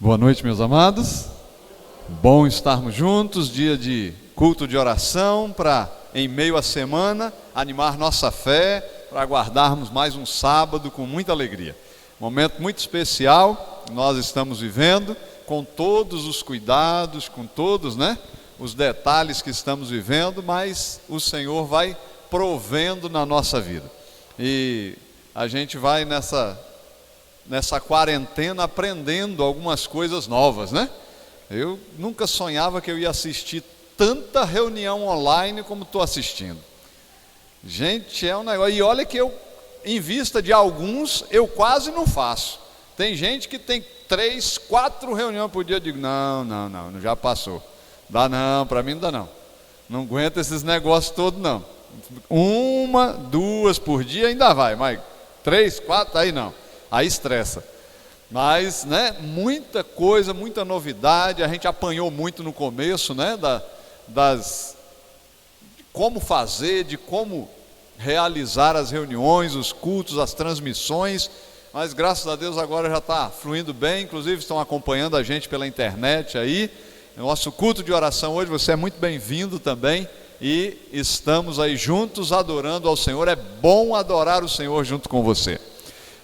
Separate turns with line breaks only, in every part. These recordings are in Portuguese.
Boa noite, meus amados. Bom estarmos juntos, dia de culto de oração, para, em meio à semana, animar nossa fé, para aguardarmos mais um sábado com muita alegria. Momento muito especial, nós estamos vivendo, com todos os cuidados, com todos, os detalhes que estamos vivendo, mas o Senhor vai provendo na nossa vida. E a gente vai nessa quarentena aprendendo algumas coisas novas, Eu nunca sonhava que eu ia assistir tanta reunião online como estou assistindo. Gente, é um negócio. E olha que eu, em vista de alguns, eu quase não faço. Tem gente que tem 3, 4 reuniões por dia. Eu digo, não, já passou. Dá não, para mim não dá não. Não aguento esses negócios todos não. 1, 2 por dia ainda vai, mas 3, 4, aí não. Aí estressa. Mas, muita coisa, muita novidade. A gente apanhou muito no começo, de como fazer, de como realizar as reuniões, os cultos, as transmissões. Mas graças a Deus agora já está fluindo bem. Inclusive estão acompanhando a gente pela internet aí. Nosso culto de oração hoje, você é muito bem-vindo também. E estamos aí juntos adorando ao Senhor. É bom adorar o Senhor junto com você.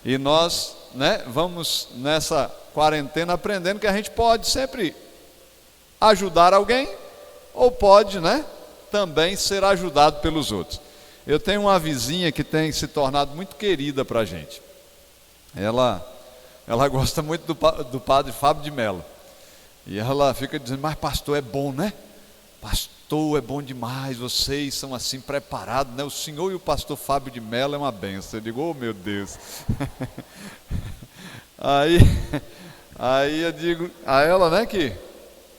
E nós, vamos nessa quarentena aprendendo que a gente pode sempre ajudar alguém, ou pode, também ser ajudado pelos outros. Eu tenho uma vizinha que tem se tornado muito querida para a gente. Ela gosta muito do padre Fábio de Mello. E ela fica dizendo, mas pastor é bom, Pastor, é bom demais, vocês são assim preparados, O senhor e o pastor Fábio de Mello é uma benção. Eu digo, oh meu Deus. Aí eu digo a ela, que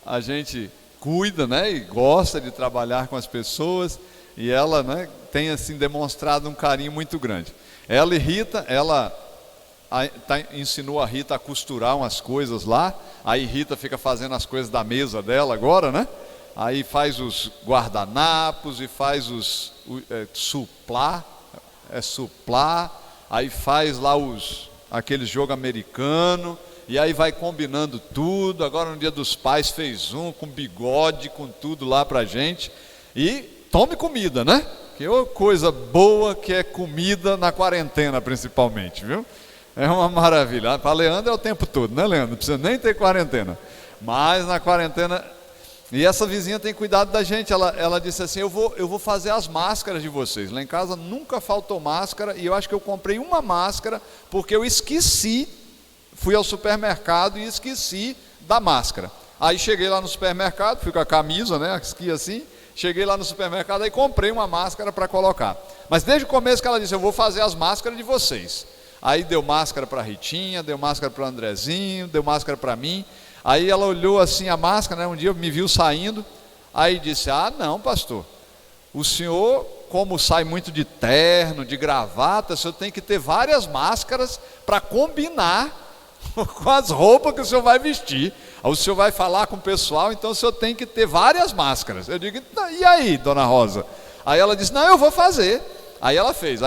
a gente cuida, e gosta de trabalhar com as pessoas, e ela, tem assim demonstrado um carinho muito grande. Ela e Rita, ensinou a Rita a costurar umas coisas lá, aí Rita fica fazendo as coisas da mesa dela agora, Aí faz os guardanapos e faz suplar, aí faz lá aqueles jogo americano, e aí vai combinando tudo. Agora no dia dos pais fez com bigode, com tudo lá pra gente. E tome comida, Que coisa boa que é comida na quarentena principalmente, viu? É uma maravilha. Para Leandro é o tempo todo, Leandro? Não precisa nem ter quarentena. Mas na quarentena... E essa vizinha tem cuidado da gente. Ela disse assim, eu vou fazer as máscaras de vocês. Lá em casa nunca faltou máscara. E eu acho que eu comprei uma máscara porque eu esqueci. Fui ao supermercado e esqueci da máscara. Aí cheguei lá no supermercado, fui com a camisa, aqui assim. Cheguei lá no supermercado e comprei uma máscara para colocar. Mas desde o começo que ela disse, eu vou fazer as máscaras de vocês. Aí deu máscara para a Ritinha, deu máscara para o Andrezinho, deu máscara para mim. Aí ela olhou assim a máscara, um dia me viu saindo, aí disse, não pastor, o senhor, como sai muito de terno, de gravata, o senhor tem que ter várias máscaras para combinar com as roupas que o senhor vai vestir. Aí o senhor vai falar com o pessoal, então o senhor tem que ter várias máscaras. Eu digo, e aí, dona Rosa? Aí ela disse, não, eu vou fazer. Aí ela fez,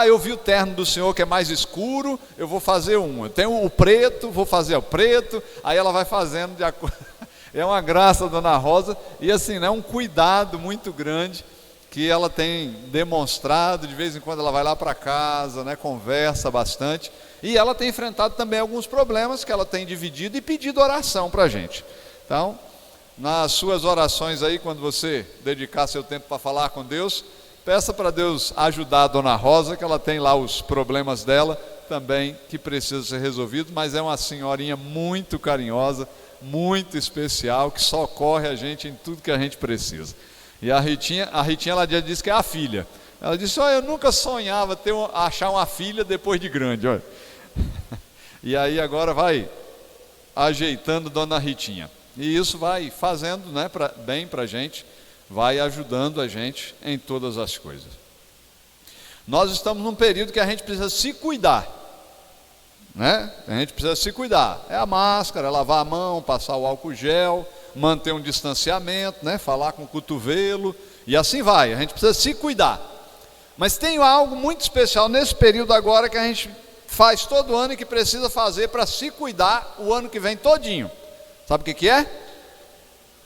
eu vi o terno do senhor que é mais escuro, eu vou fazer eu tenho o preto, vou fazer o preto. Aí ela vai fazendo de acordo. É uma graça, dona Rosa, e assim, um cuidado muito grande que ela tem demonstrado. De vez em quando ela vai lá para casa, conversa bastante, e ela tem enfrentado também alguns problemas que ela tem dividido e pedido oração para a gente. Então, nas suas orações aí, quando você dedicar seu tempo para falar com Deus, peça para Deus ajudar a dona Rosa, que ela tem lá os problemas dela também, que precisam ser resolvidos, mas é uma senhorinha muito carinhosa, muito especial, que socorre a gente em tudo que a gente precisa. E a Ritinha ela já disse que é a filha. Ela disse, eu nunca sonhava achar uma filha depois de grande, olha. E aí agora vai ajeitando dona Ritinha. E isso vai fazendo bem para a gente, vai ajudando a gente em todas as coisas. Nós estamos num período que a gente precisa se cuidar, A gente precisa se cuidar. É a máscara, é lavar a mão, passar o álcool gel, manter um distanciamento, falar com o cotovelo, e assim vai. A gente precisa se cuidar. Mas tem algo muito especial nesse período agora que a gente faz todo ano e que precisa fazer para se cuidar o ano que vem todinho. Sabe o que é?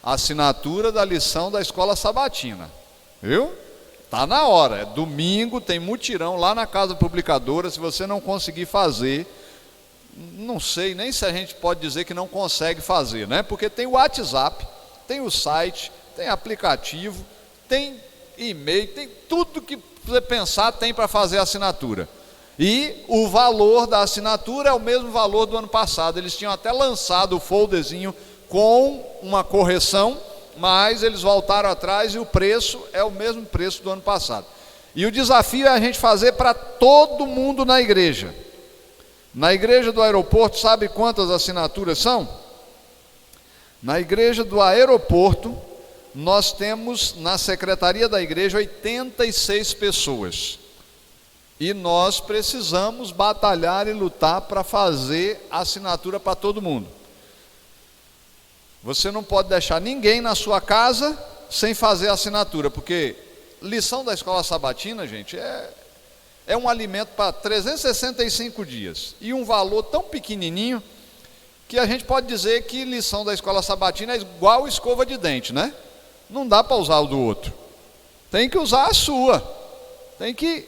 A assinatura da lição da escola sabatina. Viu? Está na hora, é domingo, tem mutirão lá na Casa Publicadora. Se você não conseguir fazer, não sei nem se a gente pode dizer que não consegue fazer, né? Porque tem o WhatsApp, tem o site, tem aplicativo, tem e-mail, tem tudo que você pensar tem para fazer a assinatura. E o valor da assinatura é o mesmo valor do ano passado. Eles tinham até lançado o folderzinho com uma correção, mas eles voltaram atrás e o preço é o mesmo preço do ano passado. E o desafio é a gente fazer para todo mundo na igreja. Na igreja do aeroporto, sabe quantas assinaturas são? Na igreja do aeroporto, nós temos na secretaria da igreja 86 pessoas. E nós precisamos batalhar e lutar para fazer assinatura para todo mundo. Você não pode deixar ninguém na sua casa sem fazer assinatura, porque lição da escola sabatina, gente, é um alimento para 365 dias. E um valor tão pequenininho que a gente pode dizer que lição da escola sabatina é igual escova de dente, né? Não dá para usar o do outro. Tem que usar a sua. Tem que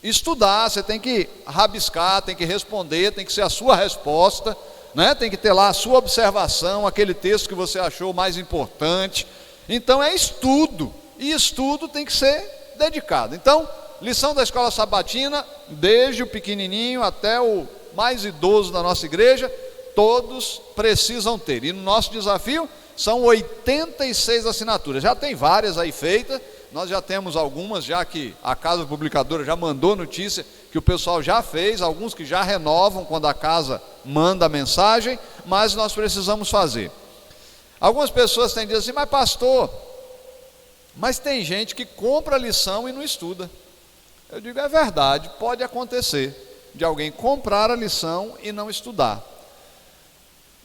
estudar, você tem que rabiscar, tem que responder, tem que ser a sua resposta, né? Tem que ter lá a sua observação, aquele texto que você achou mais importante. Então é estudo, e estudo tem que ser dedicado. Então, lição da escola sabatina, desde o pequenininho até o mais idoso da nossa igreja, todos precisam ter. E no nosso desafio são 86 assinaturas. Já tem várias aí feitas, nós já temos algumas, já que a Casa Publicadora já mandou notícia que o pessoal já fez, alguns que já renovam quando a casa manda a mensagem, mas nós precisamos fazer. Algumas pessoas têm dito assim, mas pastor, mas tem gente que compra a lição e não estuda. Eu digo, é verdade, pode acontecer de alguém comprar a lição e não estudar.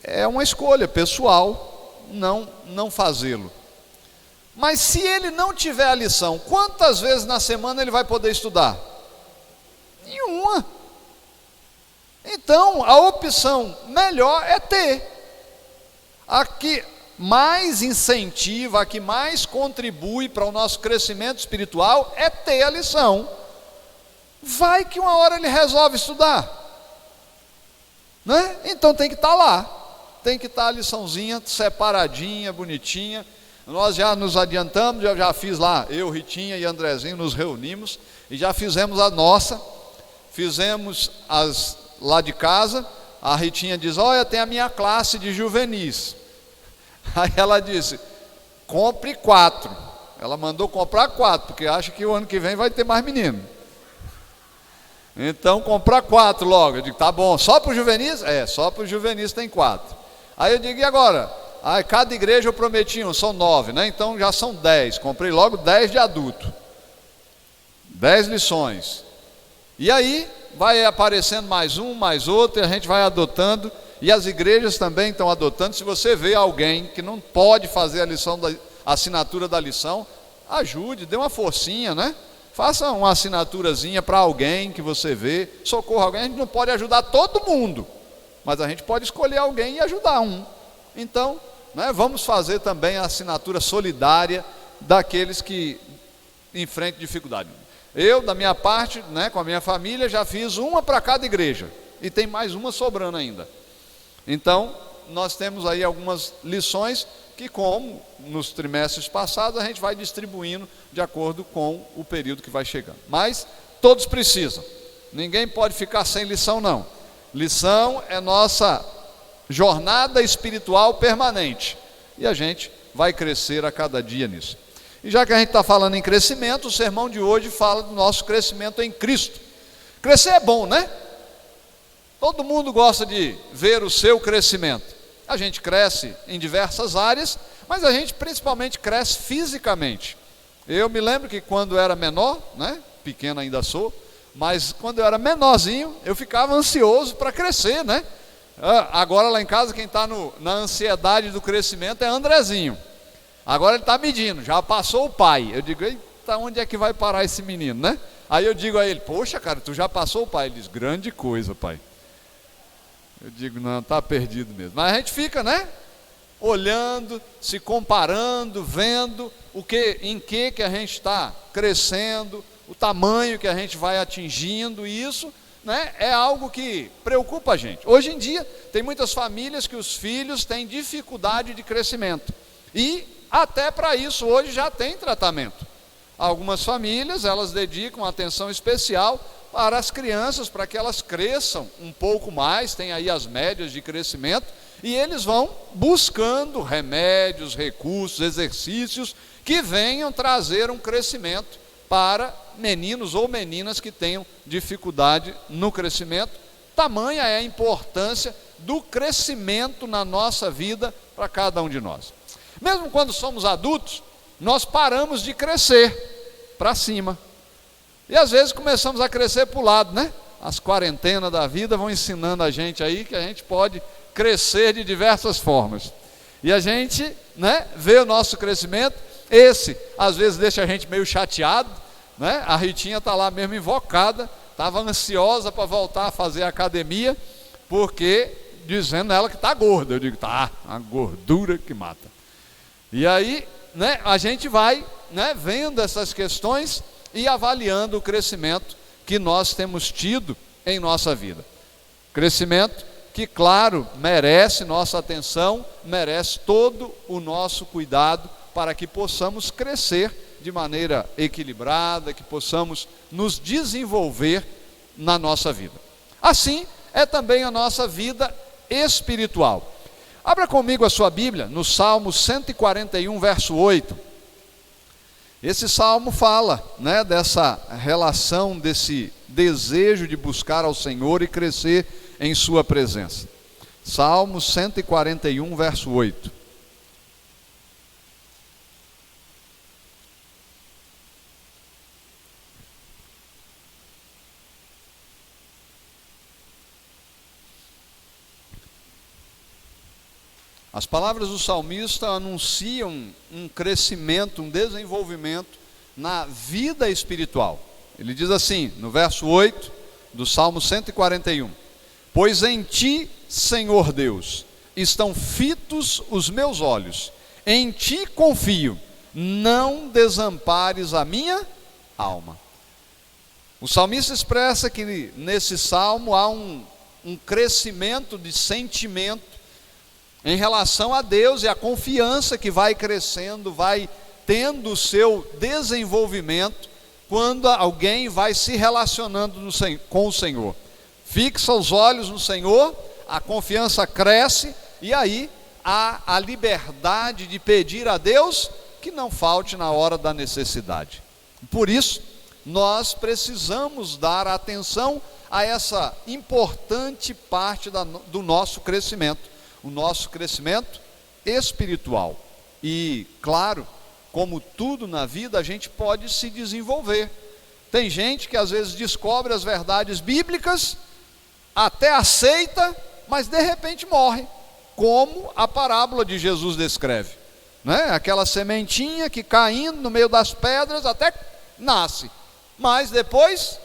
É uma escolha pessoal não fazê-lo. Mas se ele não tiver a lição, quantas vezes na semana ele vai poder estudar? Nenhuma. Então, a opção melhor é ter. A que mais incentiva, a que mais contribui para o nosso crescimento espiritual é ter a lição. Vai que uma hora ele resolve estudar, né? Então tem que estar lá. Tem que estar a liçãozinha separadinha, bonitinha. Nós já nos adiantamos, eu já fiz lá, eu, Ritinha e Andrezinho nos reunimos e já fizemos a nossa, fizemos as lá de casa. A Ritinha diz, olha, tem a minha classe de juvenis. Aí ela disse, compre 4. Ela mandou comprar 4, porque acha que o ano que vem vai ter mais menino. Então comprar 4 logo. Eu digo, tá bom, só para os juvenis? É, só para os juvenis tem 4. Aí eu digo, e agora? Aí cada igreja eu prometi são 9, né? Então já são 10, comprei logo 10 de adulto, 10 lições, e aí vai aparecendo mais um, mais outro, e a gente vai adotando, e as igrejas também estão adotando. Se você vê alguém que não pode fazer a assinatura da lição, ajude, dê uma forcinha, né? Faça uma assinaturazinha para alguém que você vê, socorra alguém. A gente não pode ajudar todo mundo, mas a gente pode escolher alguém e ajudar um. Então, né, vamos fazer também a assinatura solidária daqueles que enfrentam dificuldade. Eu, da minha parte, né, com a minha família, já fiz uma para cada igreja, e tem mais uma sobrando ainda. Então, nós temos aí algumas lições que, como nos trimestres passados, a gente vai distribuindo de acordo com o período que vai chegando. Mas todos precisam, ninguém pode ficar sem lição não. Lição é nossa jornada espiritual permanente, e a gente vai crescer a cada dia nisso. E já que a gente está falando em crescimento, o sermão de hoje fala do nosso crescimento em Cristo. Crescer é bom, né? Todo mundo gosta de ver o seu crescimento. A gente cresce em diversas áreas, mas a gente principalmente cresce fisicamente. Eu me lembro que quando era menor, né? Pequeno ainda sou, mas quando eu era menorzinho, eu ficava ansioso para crescer, né? Agora lá em casa quem está na ansiedade do crescimento é Andrezinho. Agora ele está medindo, já passou o pai. Eu digo, mata, onde é que vai parar esse menino, né? Aí eu digo a ele, poxa cara, tu já passou, pai? Ele diz, grande coisa, pai. Eu digo, não, tá perdido mesmo. Mas a gente fica, né? Olhando, se comparando, vendo em que a gente está crescendo, o tamanho que a gente vai atingindo, e isso, né, é algo que preocupa a gente. Hoje em dia, tem muitas famílias que os filhos têm dificuldade de crescimento, e até para isso hoje já tem tratamento. Algumas famílias, elas dedicam atenção especial para as crianças, para que elas cresçam um pouco mais, tem aí as médias de crescimento, e eles vão buscando remédios, recursos, exercícios que venham trazer um crescimento para meninos ou meninas que tenham dificuldade no crescimento. Tamanha é a importância do crescimento na nossa vida para cada um de nós. Mesmo quando somos adultos, nós paramos de crescer para cima. E às vezes começamos a crescer para o lado, né? As quarentenas da vida vão ensinando a gente aí que a gente pode crescer de diversas formas. E a gente, né, vê o nosso crescimento, esse às vezes deixa a gente meio chateado, né? A Ritinha está lá mesmo invocada, estava ansiosa para voltar a fazer academia, porque dizendo ela que está gorda. Eu digo, tá, a gordura que mata. E aí, né, a gente vai, né, vendo essas questões e avaliando o crescimento que nós temos tido em nossa vida. Crescimento que, claro, merece nossa atenção, merece todo o nosso cuidado para que possamos crescer de maneira equilibrada, que possamos nos desenvolver na nossa vida. Assim é também a nossa vida espiritual. Abra comigo a sua Bíblia no Salmo 141, verso 8. Esse salmo fala, né, dessa relação, desse desejo de buscar ao Senhor e crescer em sua presença. Salmo 141, verso 8. As palavras do salmista anunciam um crescimento, um desenvolvimento na vida espiritual. Ele diz assim, no verso 8 do Salmo 141, pois em ti, Senhor Deus, estão fitos os meus olhos, em ti confio, não desampares a minha alma. O salmista expressa que nesse salmo há um crescimento de sentimento em relação a Deus, e a confiança que vai crescendo, vai tendo o seu desenvolvimento quando alguém vai se relacionando com o Senhor. Fixa os olhos no Senhor, a confiança cresce, e aí há a liberdade de pedir a Deus que não falte na hora da necessidade. Por isso, nós precisamos dar atenção a essa importante parte do nosso crescimento, o nosso crescimento espiritual. E, claro, como tudo na vida, a gente pode se desenvolver. Tem gente que às vezes descobre as verdades bíblicas, até aceita, mas de repente morre, como a parábola de Jesus descreve, né? Aquela sementinha que caindo no meio das pedras até nasce, mas depois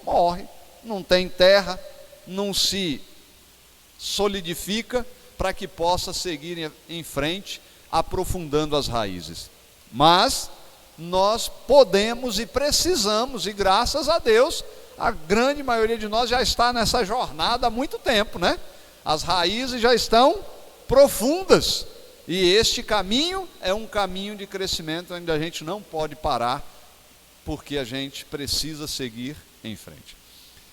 morre, não tem terra, não se solidifica para que possa seguir em frente, aprofundando as raízes. Mas nós podemos e precisamos, e graças a Deus, a grande maioria de nós já está nessa jornada há muito tempo, né? As raízes já estão profundas, e este caminho é um caminho de crescimento onde a gente não pode parar, porque a gente precisa seguir em frente.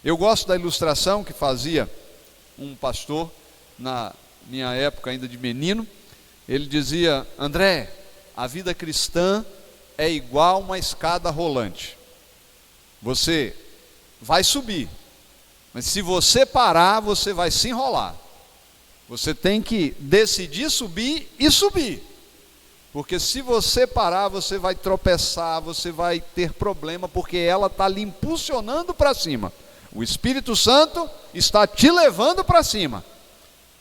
Eu gosto da ilustração que fazia um pastor na minha época ainda de menino. Ele dizia, André, a vida cristã é igual uma escada rolante. Você vai subir, mas se você parar, você vai se enrolar. Você tem que decidir subir e subir, porque se você parar, você vai tropeçar, você vai ter problema, porque ela está lhe impulsionando para cima. O Espírito Santo está te levando para cima,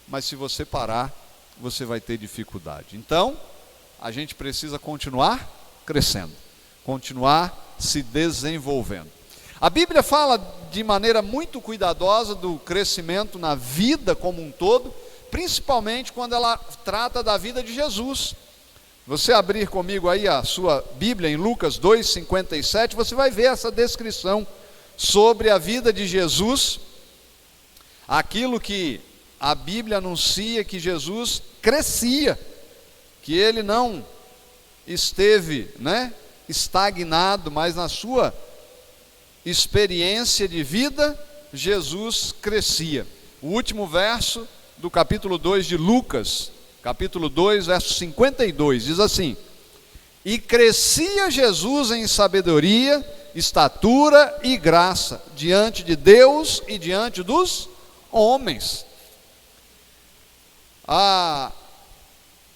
mas se você parar, você vai ter dificuldade. Então, a gente precisa continuar crescendo. continuar se desenvolvendo. A Bíblia fala de maneira muito cuidadosa do crescimento na vida como um todo, principalmente quando ela trata da vida de Jesus. Você abrir comigo aí a sua Bíblia em Lucas 2:57, você vai ver essa descrição sobre a vida de Jesus, aquilo que a Bíblia anuncia que Jesus crescia, que ele não esteve, estagnado, mas na sua experiência de vida, Jesus crescia. O último verso do capítulo 2 de Lucas, capítulo 2, verso 52, diz assim: e crescia Jesus em sabedoria, estatura e graça, diante de Deus e diante dos homens. A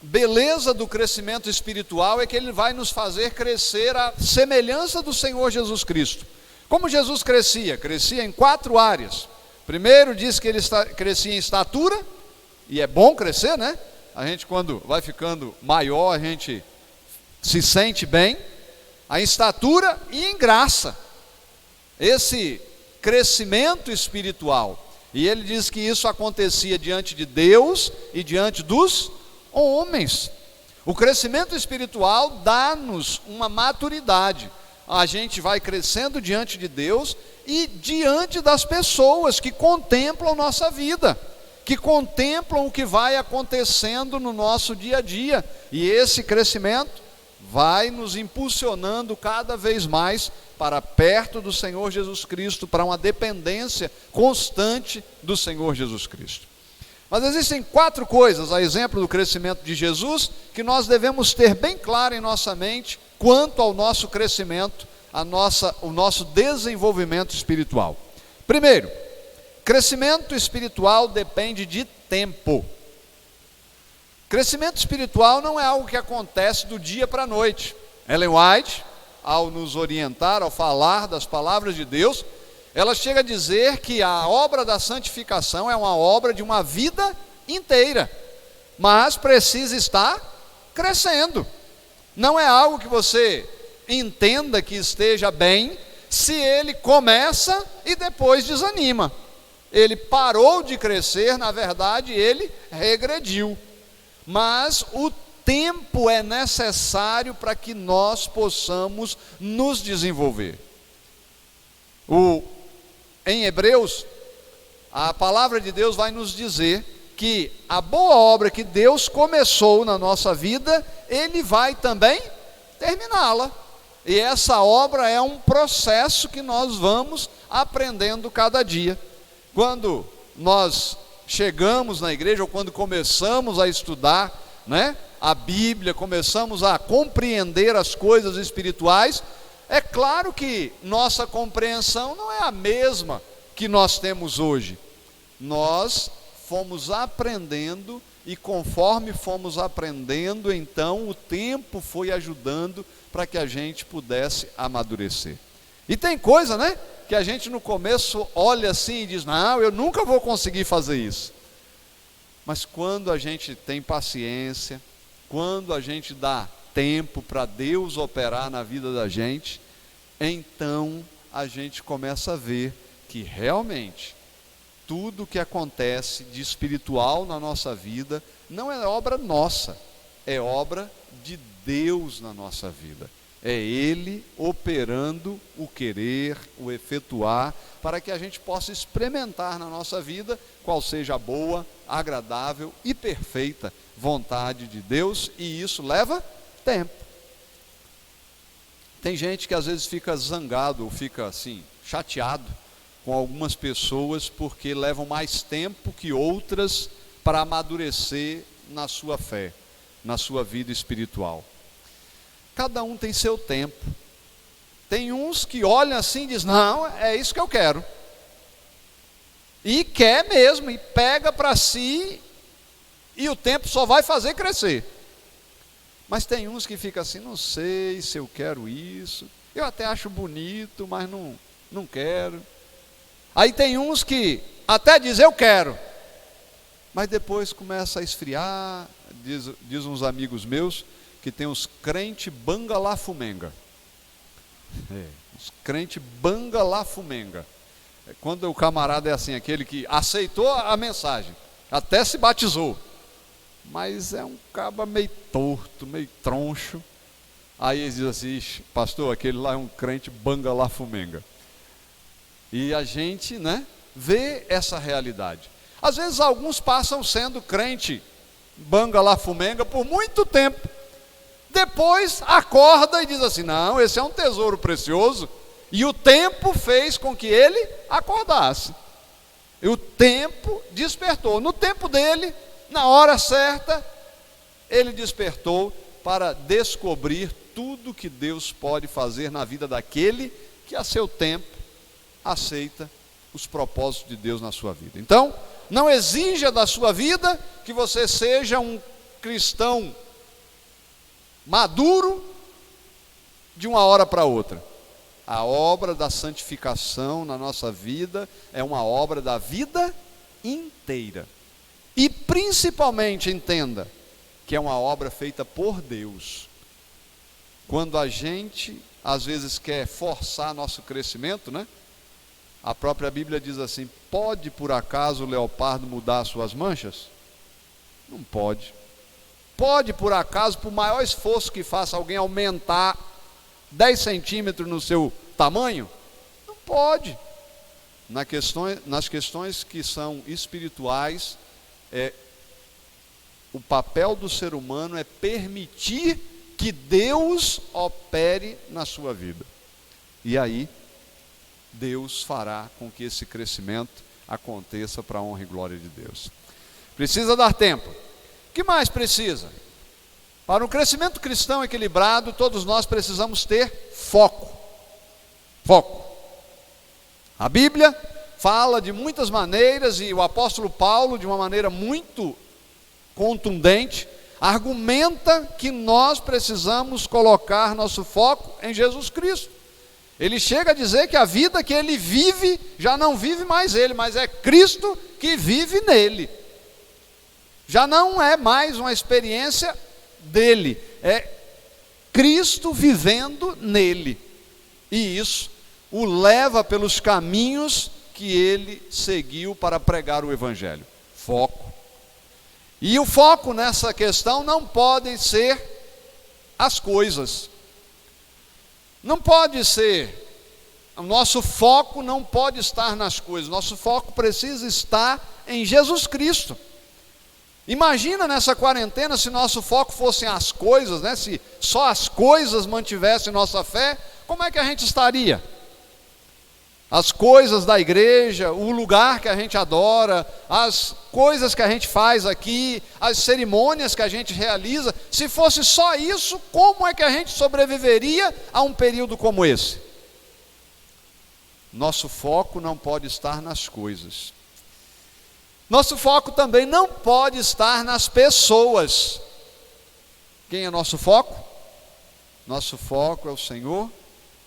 beleza do crescimento espiritual é que ele vai nos fazer crescer à semelhança do Senhor Jesus Cristo. Como Jesus crescia? Crescia em 4 áreas. Primeiro diz que ele crescia em estatura, e é bom crescer, né? A gente quando vai ficando maior, a gente se sente bem. A estatura e em graça. Esse crescimento espiritual. E ele diz que isso acontecia diante de Deus e diante dos homens. O crescimento espiritual dá-nos uma maturidade. A gente vai crescendo diante de Deus e diante das pessoas que contemplam nossa vida, que contemplam o que vai acontecendo no nosso dia a dia. E esse crescimento vai nos impulsionando cada vez mais para perto do Senhor Jesus Cristo, para uma dependência constante do Senhor Jesus Cristo. Mas existem 4 coisas, a exemplo do crescimento de Jesus, que nós devemos ter bem claro em nossa mente quanto ao nosso crescimento, o nosso desenvolvimento espiritual. Primeiro, crescimento espiritual depende de tempo. Crescimento espiritual não é algo que acontece do dia para a noite. Ellen White, ao nos orientar, ao falar das palavras de Deus, ela chega a dizer que a obra da santificação é uma obra de uma vida inteira, mas precisa estar crescendo. Não é algo que você entenda que esteja bem, se ele começa e depois desanima. Ele parou de crescer, na verdade ele regrediu. Mas o tempo é necessário para que nós possamos nos desenvolver. Em Hebreus, a palavra de Deus vai nos dizer que a boa obra que Deus começou na nossa vida, Ele vai também terminá-la. E essa obra é um processo que nós vamos aprendendo cada dia. Quando nós chegamos na igreja, ou quando começamos a estudar, a Bíblia, começamos a compreender as coisas espirituais, é claro que nossa compreensão não é a mesma que nós temos hoje. Nós fomos aprendendo, e conforme fomos aprendendo, então o tempo foi ajudando para que a gente pudesse amadurecer. E tem coisa, que a gente no começo olha assim e diz: não, eu nunca vou conseguir fazer isso. Mas quando a gente tem paciência, quando a gente dá tempo para Deus operar na vida da gente, então a gente começa a ver que realmente tudo que acontece de espiritual na nossa vida não é obra nossa, é obra de Deus na nossa vida. É Ele operando o querer, o efetuar, para que a gente possa experimentar na nossa vida qual seja a boa, agradável e perfeita vontade de Deus, e isso leva tempo. Tem gente que às vezes fica zangado, ou fica assim, chateado com algumas pessoas, porque levam mais tempo que outras para amadurecer na sua fé, na sua vida espiritual. Cada um tem seu tempo. Tem uns que olham assim e dizem: não, é isso que eu quero. E quer mesmo, e pega para si, e o tempo só vai fazer crescer. Mas tem uns que ficam assim: não sei se eu quero isso, eu até acho bonito, mas não quero. Aí tem uns que até dizem: eu quero, mas depois começa a esfriar. Diz uns amigos meus que tem os crente bangalafumenga. Os crentes banga lá fumenga. Quando o camarada é assim, aquele que aceitou a mensagem, até se batizou, mas é um caba meio torto, meio troncho. Aí eles dizem assim: "Ixi, pastor, aquele lá é um crente banga lá fumenga." E a gente, vê essa realidade. Às vezes alguns passam sendo crente banga lá fumenga por muito tempo. Depois acorda e diz assim: "Não, esse é um tesouro precioso." E o tempo fez com que ele acordasse. E o tempo despertou. No tempo dele, na hora certa, ele despertou para descobrir tudo que Deus pode fazer na vida daquele que a seu tempo aceita os propósitos de Deus na sua vida. Então, não exija da sua vida que você seja um cristão maduro de uma hora para outra. A obra da santificação na nossa vida é uma obra da vida inteira. E principalmente, entenda, que é uma obra feita por Deus. Quando a gente, às vezes, quer forçar nosso crescimento, a própria Bíblia diz assim: pode por acaso o leopardo mudar suas manchas? Não pode. Pode por acaso, por maior esforço que faça, alguém aumentar 10 centímetros no seu tamanho? Não pode. Nas questões que são espirituais, o papel do ser humano é permitir que Deus opere na sua vida. E aí, Deus fará com que esse crescimento aconteça para a honra e glória de Deus. Precisa dar tempo. O que mais precisa? Para um crescimento cristão equilibrado, todos nós precisamos ter foco. Foco. A Bíblia fala de muitas maneiras, e o apóstolo Paulo, de uma maneira muito contundente, argumenta que nós precisamos colocar nosso foco em Jesus Cristo. Ele chega a dizer que a vida que ele vive, já não vive mais ele, mas é Cristo que vive nele. Já não é mais uma experiência dele, é Cristo vivendo nele. E isso o leva pelos caminhos que ele seguiu para pregar o Evangelho. Foco. E o foco nessa questão não podem ser as coisas. Não pode ser, o nosso foco não pode estar nas coisas, nosso foco precisa estar em Jesus Cristo. Imagina nessa quarentena se nosso foco fossem as coisas, se só as coisas mantivessem nossa fé, como é que a gente estaria? As coisas da igreja, o lugar que a gente adora, as coisas que a gente faz aqui, as cerimônias que a gente realiza, se fosse só isso, como é que a gente sobreviveria a um período como esse? Nosso foco não pode estar nas coisas. Nosso foco também não pode estar nas pessoas. Quem é nosso foco? Nosso foco é o Senhor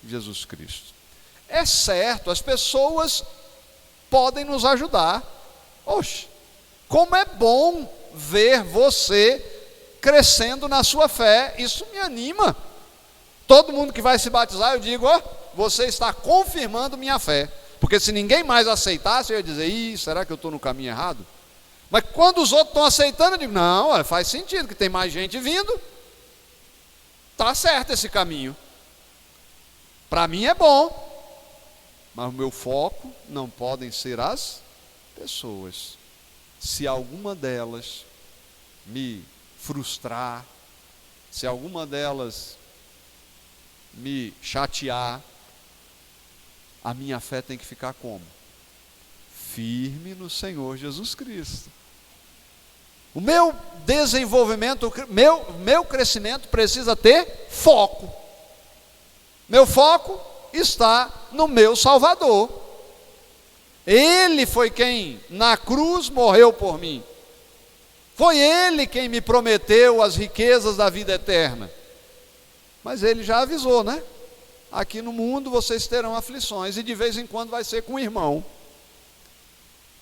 Jesus Cristo. É certo, as pessoas podem nos ajudar. Oxe, como é bom ver você crescendo na sua fé, isso me anima. Todo mundo que vai se batizar, eu digo: você está confirmando minha fé. Porque se ninguém mais aceitasse, eu ia dizer: será que eu estou no caminho errado? Mas quando os outros estão aceitando, eu digo: não, faz sentido, que tem mais gente vindo. Está certo esse caminho. Para mim é bom. Mas o meu foco não podem ser as pessoas. Se alguma delas me frustrar, se alguma delas me chatear, a minha fé tem que ficar como? Firme no Senhor Jesus Cristo. O meu desenvolvimento, meu crescimento precisa ter foco. Meu foco está no meu Salvador. Ele foi quem na cruz morreu por mim. Foi Ele quem me prometeu as riquezas da vida eterna. Mas Ele já avisou, Aqui no mundo vocês terão aflições, e de vez em quando vai ser com o irmão.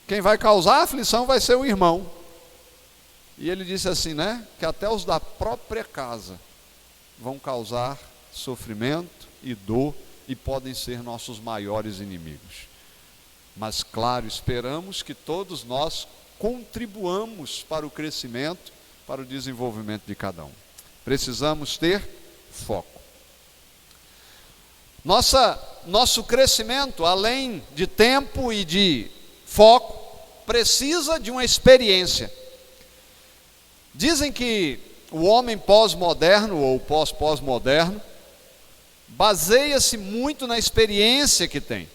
Quem vai causar a aflição vai ser o irmão. E ele disse assim, que até os da própria casa vão causar sofrimento e dor e podem ser nossos maiores inimigos. Mas, claro, esperamos que todos nós contribuamos para o crescimento, para o desenvolvimento de cada um. Precisamos ter foco. Nosso crescimento, além de tempo e de foco, precisa de uma experiência. Dizem que o homem pós-moderno ou pós-moderno baseia-se muito na experiência que tem.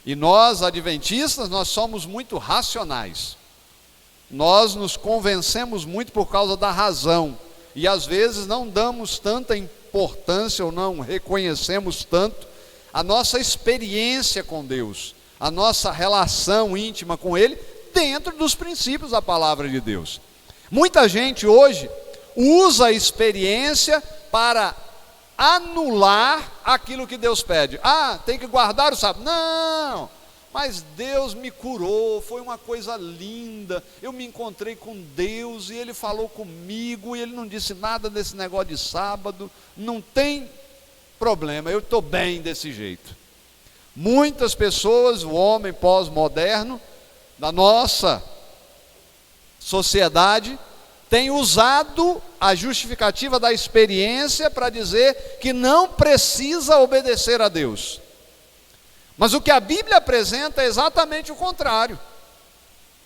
E nós, adventistas, nós somos muito racionais. Nós nos convencemos muito por causa da razão. E às vezes não damos tanta importância ou não reconhecemos tanto a nossa experiência com Deus, a nossa relação íntima com Ele, dentro dos princípios da palavra de Deus. Muita gente hoje usa a experiência para anular aquilo que Deus pede. Tem que guardar o sábado. Não, mas Deus me curou, foi uma coisa linda, eu me encontrei com Deus e Ele falou comigo e Ele não disse nada desse negócio de sábado, não tem problema, eu estou bem desse jeito. Muitas pessoas, o homem pós-moderno da nossa sociedade, tem usado a justificativa da experiência para dizer que não precisa obedecer a Deus. Mas o que a Bíblia apresenta é exatamente o contrário.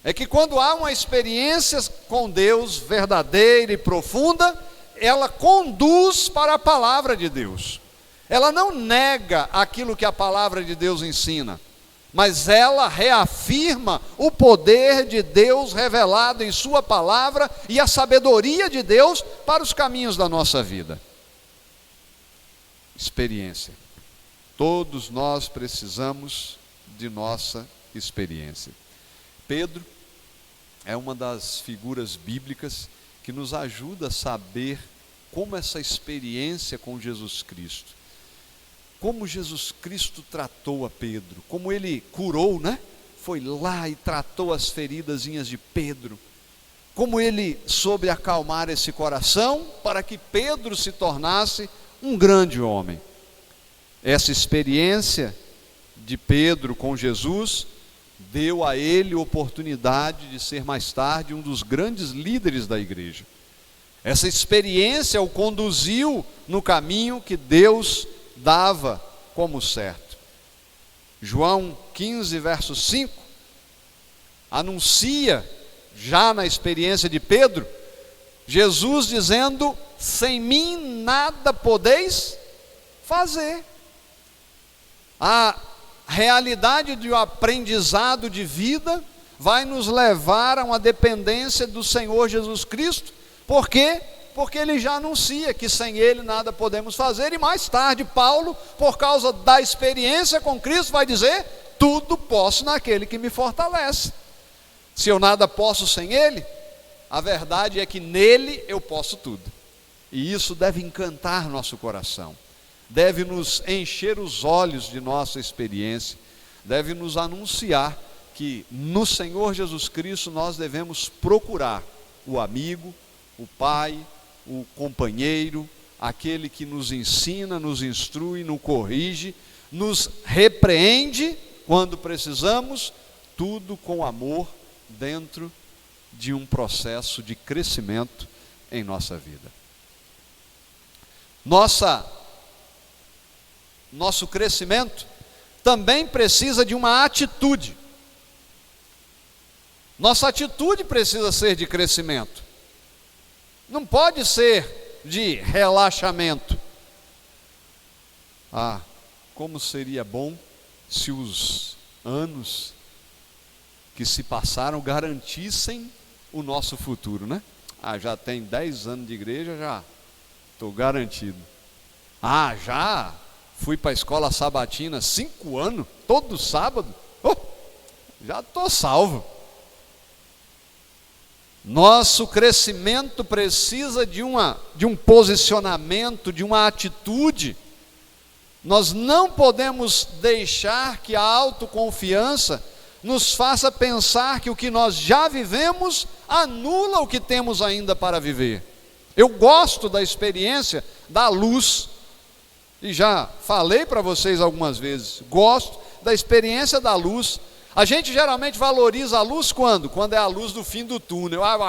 É que quando há uma experiência com Deus verdadeira e profunda, ela conduz para a palavra de Deus. Ela não nega aquilo que a palavra de Deus ensina, mas ela reafirma o poder de Deus revelado em sua palavra e a sabedoria de Deus para os caminhos da nossa vida. Experiência. Todos nós precisamos de nossa experiência. Pedro é uma das figuras bíblicas que nos ajuda a saber como essa experiência com Jesus Cristo, como Jesus Cristo tratou a Pedro, como ele curou, né? Foi lá e tratou as feridazinhas de Pedro, como ele soube acalmar esse coração para que Pedro se tornasse um grande homem. Essa experiência de Pedro com Jesus deu a ele oportunidade de ser mais tarde um dos grandes líderes da igreja. Essa experiência o conduziu no caminho que Deus dava como certo. João 15, verso 5, anuncia, já na experiência de Pedro, Jesus dizendo: sem mim nada podeis fazer. A realidade de um aprendizado de vida vai nos levar a uma dependência do Senhor Jesus Cristo. Por quê? Porque ele já anuncia que sem ele nada podemos fazer, e mais tarde Paulo, por causa da experiência com Cristo, vai dizer: tudo posso naquele que me fortalece. Se eu nada posso sem ele, a verdade é que nele eu posso tudo. E isso deve encantar nosso coração, deve nos encher os olhos de nossa experiência, deve nos anunciar que no Senhor Jesus Cristo nós devemos procurar o amigo, o pai, o companheiro, aquele que nos ensina, nos instrui, nos corrige, nos repreende quando precisamos, tudo com amor, dentro de um processo de crescimento em nossa vida. Nosso crescimento também precisa de uma atitude. Nossa atitude precisa ser de crescimento. Não pode ser de relaxamento. Como seria bom se os anos que se passaram garantissem o nosso futuro, né? Já tem 10 anos de igreja, já estou garantido. Já fui para a escola sabatina 5 anos, todo sábado, já estou salvo. Nosso crescimento precisa de um posicionamento, de uma atitude. Nós não podemos deixar que a autoconfiança nos faça pensar que o que nós já vivemos anula o que temos ainda para viver. Eu gosto da experiência da luz. e já falei para vocês algumas vezes, gosto da experiência da luz. A gente geralmente valoriza a luz quando? Quando é a luz do fim do túnel. Ah, eu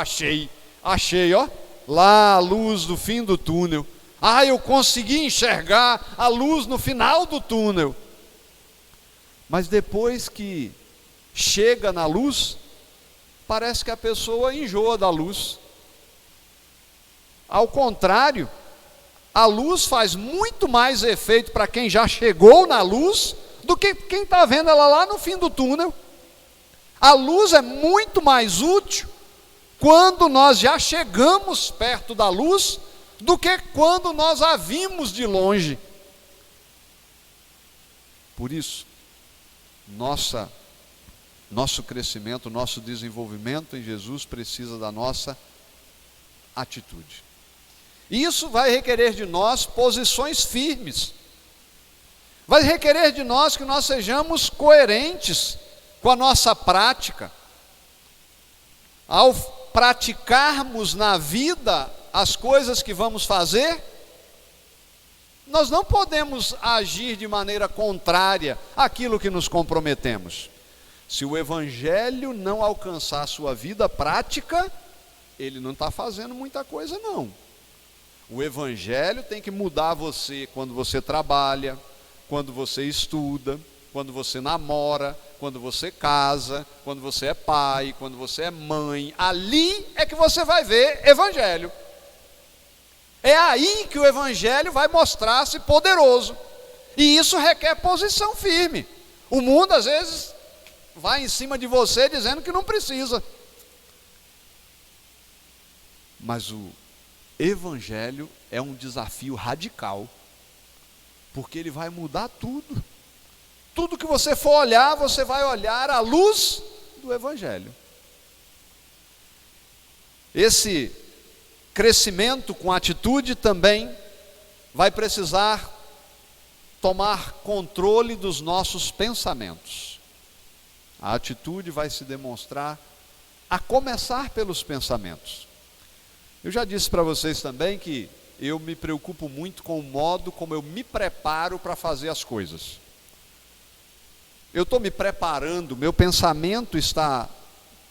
achei, ó, lá a luz do fim do túnel. Ah, eu consegui enxergar a luz no final do túnel. Mas depois que chega na luz, parece que a pessoa enjoa da luz. Ao contrário, a luz faz muito mais efeito para quem já chegou na luz do que quem está vendo ela lá no fim do túnel. A luz é muito mais útil quando nós já chegamos perto da luz do que quando nós a vimos de longe. Por isso, nosso crescimento, nosso desenvolvimento em Jesus precisa da nossa atitude. E isso vai requerer de nós posições firmes. Vai requerer de nós que nós sejamos coerentes com a nossa prática. Ao praticarmos na vida as coisas que vamos fazer, nós não podemos agir de maneira contrária àquilo que nos comprometemos. Se o Evangelho não alcançar a sua vida prática, ele não está fazendo muita coisa não. O Evangelho tem que mudar você quando você trabalha, quando você estuda, quando você namora, quando você casa, quando você é pai, quando você é mãe. Ali é que você vai ver Evangelho. É aí que o Evangelho vai mostrar-se poderoso. E isso requer posição firme. O mundo às vezes vai em cima de você dizendo que não precisa. Mas o Evangelho é um desafio radical, porque ele vai mudar tudo. Tudo que você for olhar, você vai olhar à luz do Evangelho. Esse crescimento com atitude também vai precisar tomar controle dos nossos pensamentos. A atitude vai se demonstrar a começar pelos pensamentos. Eu já disse para vocês também que eu me preocupo muito com o modo como eu me preparo para fazer as coisas. Eu estou me preparando, meu pensamento está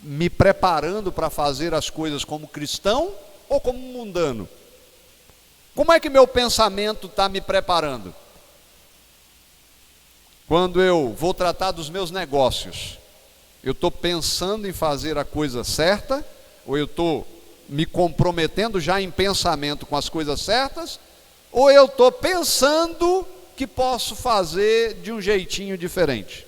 me preparando para fazer as coisas como cristão ou como mundano? Como é que meu pensamento está me preparando? Quando eu vou tratar dos meus negócios, eu estou pensando em fazer a coisa certa, ou eu estou me comprometendo já em pensamento com as coisas certas, ou eu estou pensando que posso fazer de um jeitinho diferente?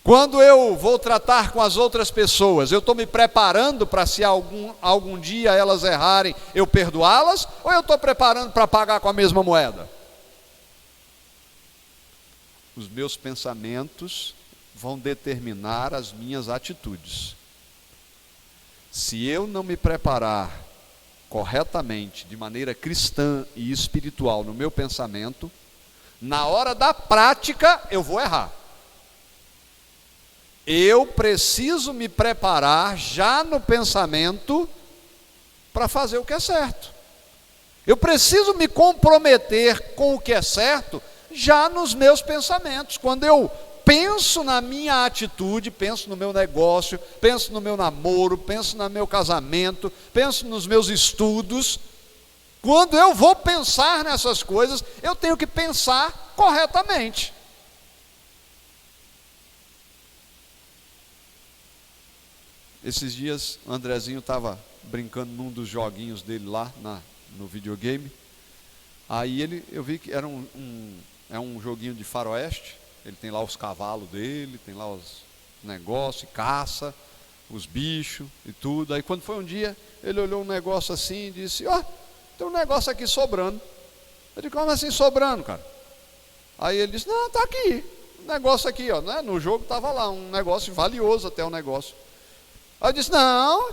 Quando eu vou tratar com as outras pessoas, eu estou me preparando para se algum dia elas errarem, eu perdoá-las, ou eu estou preparando para pagar com a mesma moeda? Os meus pensamentos vão determinar as minhas atitudes. Se eu não me preparar corretamente, de maneira cristã e espiritual no meu pensamento, na hora da prática eu vou errar. Eu preciso me preparar já no pensamento para fazer o que é certo. Eu preciso me comprometer com o que é certo já nos meus pensamentos. Quando eu penso na minha atitude, penso no meu negócio, penso no meu namoro, penso no meu casamento, penso nos meus estudos. Quando eu vou pensar nessas coisas, eu tenho que pensar corretamente. Esses dias, o Andrezinho estava brincando num dos joguinhos dele lá no videogame. Aí eu vi que era um joguinho de faroeste. Ele tem lá os cavalos dele, tem lá os negócios, caça, os bichos e tudo. Aí quando foi um dia, ele olhou um negócio assim e disse: ó, tem um negócio aqui sobrando. Eu disse: como assim sobrando, cara? Aí ele disse: não, tá aqui, um negócio aqui, ó, né? No jogo estava lá, um negócio valioso até o negócio. Aí eu disse: não,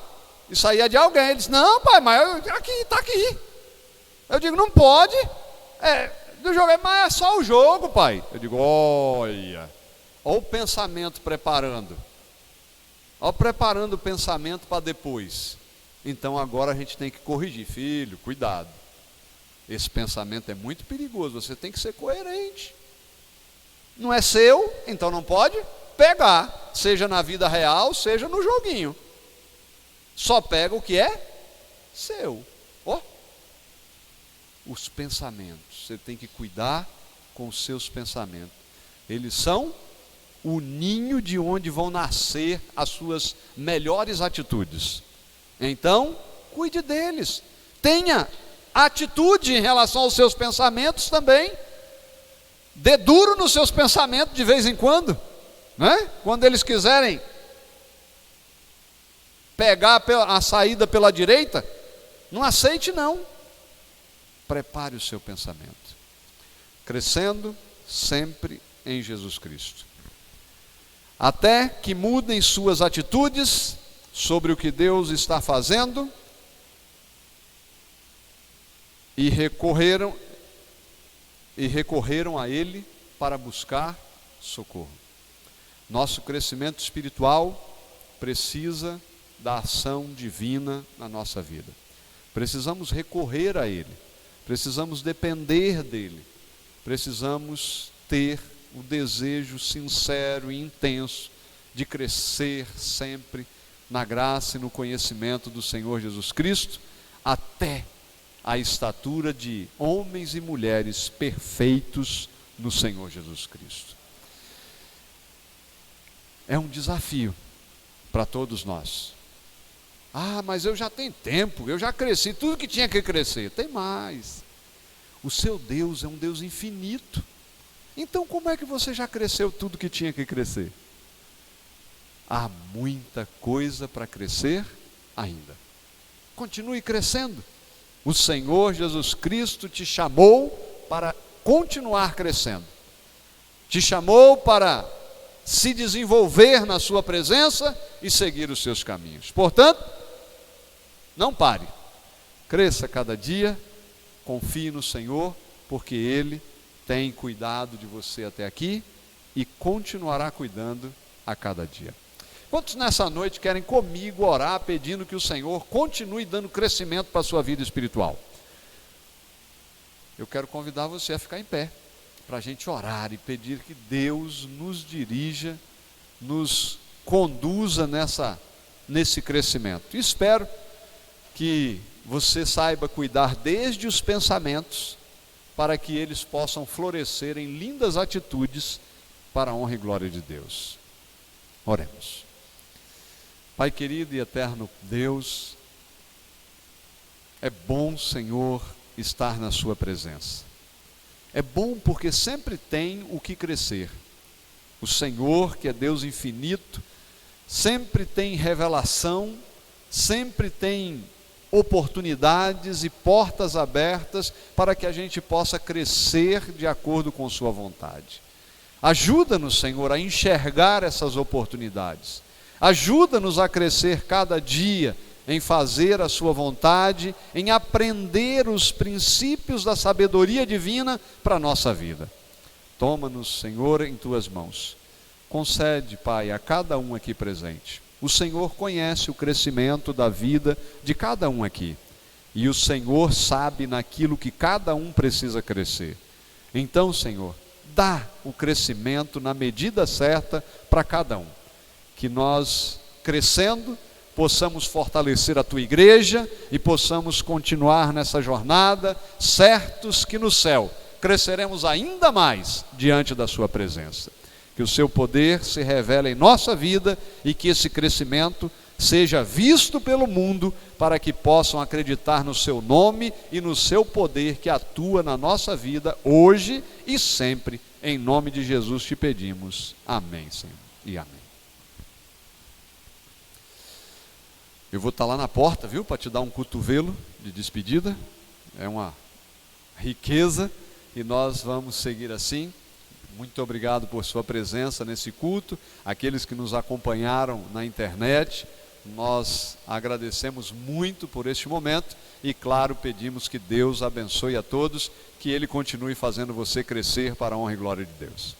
isso aí é de alguém. Ele disse: não, pai, mas aqui, está aqui. Eu digo: não pode. Do jogo, mas é só o jogo, pai. Eu digo: olha o pensamento preparando. Olha preparando o pensamento para depois. Então agora a gente tem que corrigir. Filho, cuidado. Esse pensamento é muito perigoso, você tem que ser coerente. Não é seu, então não pode pegar, seja na vida real, seja no joguinho. Só pega o que é seu. Os pensamentos, você tem que cuidar com os seus pensamentos. Eles são o ninho de onde vão nascer as suas melhores atitudes. Então, cuide deles. Tenha atitude em relação aos seus pensamentos também. Dê duro nos seus pensamentos de vez em quando, né? Quando eles quiserem pegar a saída pela direita, não aceite não. Prepare o seu pensamento. Crescendo sempre em Jesus Cristo. Até que mudem suas atitudes sobre o que Deus está fazendo e recorreram a Ele para buscar socorro. Nosso crescimento espiritual precisa da ação divina na nossa vida. Precisamos recorrer a Ele, precisamos depender dEle, precisamos ter o desejo sincero e intenso de crescer sempre na graça e no conhecimento do Senhor Jesus Cristo, até a estatura de homens e mulheres perfeitos no Senhor Jesus Cristo. É um desafio para todos nós. Mas eu já tenho tempo, eu já cresci, tudo que tinha que crescer. Tem mais. O seu Deus é um Deus infinito. Então como é que você já cresceu tudo que tinha que crescer? Há muita coisa para crescer ainda. Continue crescendo. O Senhor Jesus Cristo te chamou para continuar crescendo. Te chamou para se desenvolver na sua presença e seguir os seus caminhos. Portanto, não pare. Cresça cada dia, confie no Senhor, porque Ele tem cuidado de você até aqui e continuará cuidando a cada dia. Quantos nessa noite querem comigo orar pedindo que o Senhor continue dando crescimento para a sua vida espiritual? Eu quero convidar você a ficar em pé, para a gente orar e pedir que Deus nos dirija, nos conduza nesse crescimento. Espero que você saiba cuidar desde os pensamentos, para que eles possam florescer em lindas atitudes para a honra e glória de Deus. Oremos. Pai querido e eterno Deus, é bom, Senhor, estar na sua presença. É bom porque sempre tem o que crescer. O Senhor, que é Deus infinito, sempre tem revelação, sempre tem oportunidades e portas abertas para que a gente possa crescer de acordo com sua vontade. Ajuda-nos, Senhor, a enxergar essas oportunidades. Ajuda-nos a crescer cada dia em fazer a sua vontade, em aprender os princípios da sabedoria divina para a nossa vida. Toma-nos, Senhor, em tuas mãos. Concede, Pai, a cada um aqui presente. O Senhor conhece o crescimento da vida de cada um aqui. E o Senhor sabe naquilo que cada um precisa crescer. Então, Senhor, dá o crescimento na medida certa para cada um. Que nós, crescendo, possamos fortalecer a Tua igreja e possamos continuar nessa jornada, certos que no céu cresceremos ainda mais diante da Sua presença. Que o Seu poder se revele em nossa vida e que esse crescimento seja visto pelo mundo para que possam acreditar no Seu nome e no Seu poder que atua na nossa vida hoje e sempre. Em nome de Jesus te pedimos. Amém, Senhor, e amém. Eu vou estar lá na porta, viu, para te dar um cotovelo de despedida. É uma riqueza e nós vamos seguir assim. Muito obrigado por sua presença nesse culto. Aqueles que nos acompanharam na internet, nós agradecemos muito por este momento e, claro, pedimos que Deus abençoe a todos, que Ele continue fazendo você crescer para a honra e glória de Deus.